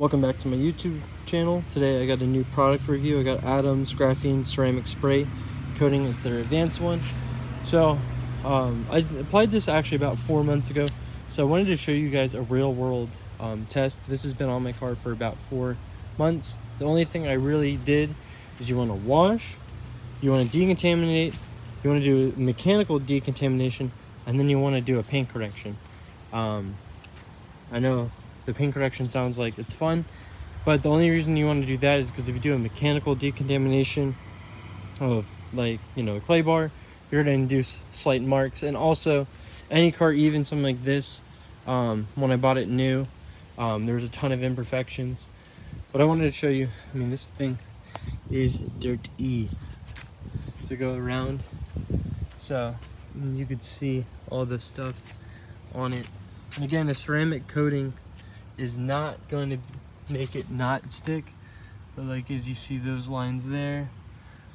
Welcome back to my YouTube channel. Today I got a new product review. I got Adam's Graphene Ceramic Spray Coating. It's their advanced one. So I applied this actually about 4 months ago. So I wanted to show you guys a real world test. This has been on my car for about 4 months. The only thing I really did is you want to wash, you want to decontaminate, you want to do mechanical decontamination, and then you want to do a paint correction. I know the paint correction sounds like it's fun, but the only reason you want to do that is because if you do a mechanical decontamination of, like, a clay bar, you're going to induce slight marks. And also any car, even something like this, when I bought it new, there was a ton of imperfections. But I wanted to show you, this thing is dirty to go around, so you could see all the stuff on it. And again, a ceramic coating is not going to make it not stick, but like as you see those lines there,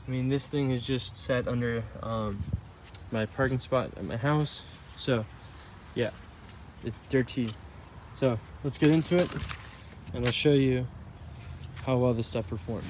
this thing is just set under my parking spot at my house. So yeah, it's dirty. So let's get into it and I'll show you how well this stuff performs.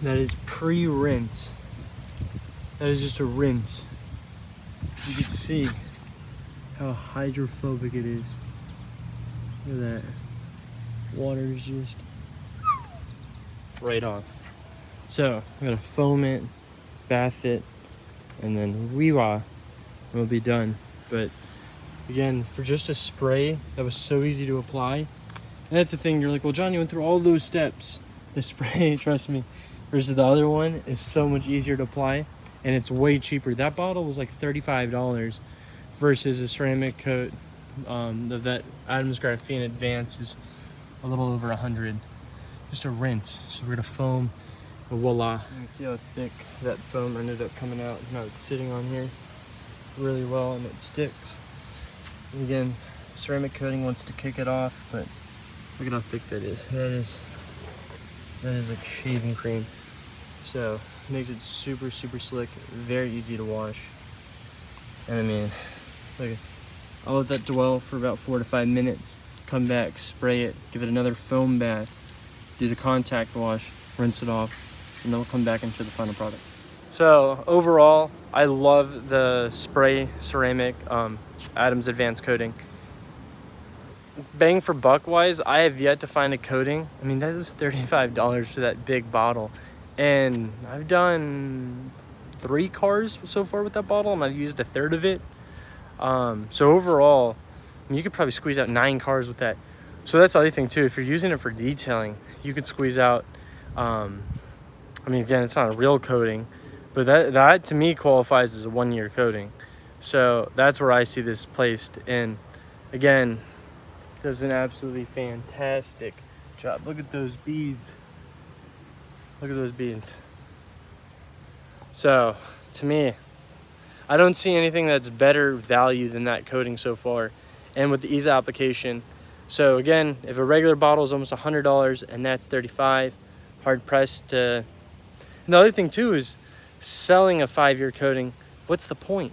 That is pre-rinse. That is just a rinse. You can see how hydrophobic it is. Look at that. Water is just right off. So I'm gonna foam it, bath it, and then we'll be done. But again, for just a spray that was so easy to apply, and that's the thing, you're like, well, John, you went through all those steps. The spray, trust me, versus the other one is so much easier to apply, and it's way cheaper. That bottle was like $35 versus a ceramic coat that Adam's Graphene Advanced is a little over 100. Just a rinse. So we're gonna foam, and voila. You can see how thick that foam ended up coming out. Now it's sitting on here really well and it sticks. And again, ceramic coating wants to kick it off, but look at how thick that is. That is like shaving cream. So it makes it super slick, very easy to wash. And look, I'll let that dwell for about 4 to 5 minutes, come back, spray it, give it another foam bath, do the contact wash, rinse it off, and then we'll come back and show the final product. So overall, I love the spray ceramic Adam's Advanced Coating. Bang for buck wise, I have yet to find a coating. That was $35 for that big bottle, and I've done 3 cars so far with that bottle, and I've used a third of it. So overall, you could probably squeeze out 9 cars with that. So that's the other thing too. If you're using it for detailing, you could squeeze out. Again, it's not a real coating, but that to me qualifies as a 1-year coating. So that's where I see this placed. And again, does an absolutely fantastic job. Look at those beads. Look at those beads. So to me, I don't see anything that's better value than that coating so far, and with the ease of application. So again, if a regular bottle is almost $100 and that's $35, hard pressed to. And the other thing too is selling a 5-year coating. What's the point?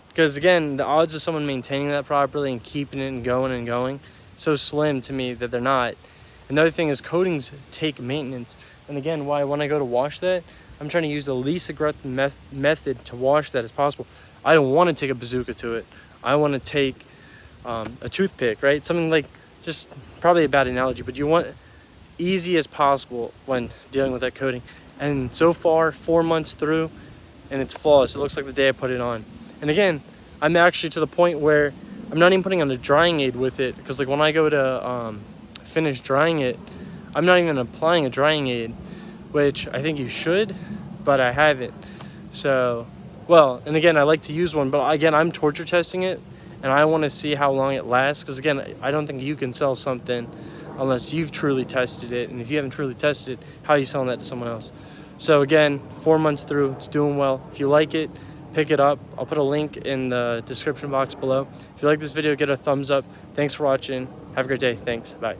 Because again, the odds of someone maintaining that properly and keeping it and going so slim to me that they're not. Another thing is coatings take maintenance. And again, when I go to wash that, I'm trying to use the least aggressive method to wash that as possible. I don't want to take a bazooka to it. I want to take a toothpick, right? Something like, just probably a bad analogy, but you want easy as possible when dealing with that coating. And so far, 4 months through, and it's flawless. It looks like the day I put it on. And again, I'm actually to the point where I'm not even putting on a drying aid with it, because like when I go to finish drying it, I'm not even applying a drying aid, which I think you should, but I haven't. So, well, and again, I like to use one, but again, I'm torture testing it, and I want to see how long it lasts, because again, I don't think you can sell something unless you've truly tested it, and if you haven't truly tested it, how are you selling that to someone else? So again, 4 months through, it's doing well. If you like it, pick it up. I'll put a link in the description box below. If you like this video, get a thumbs up. Thanks for watching. Have a great day. Thanks. Bye.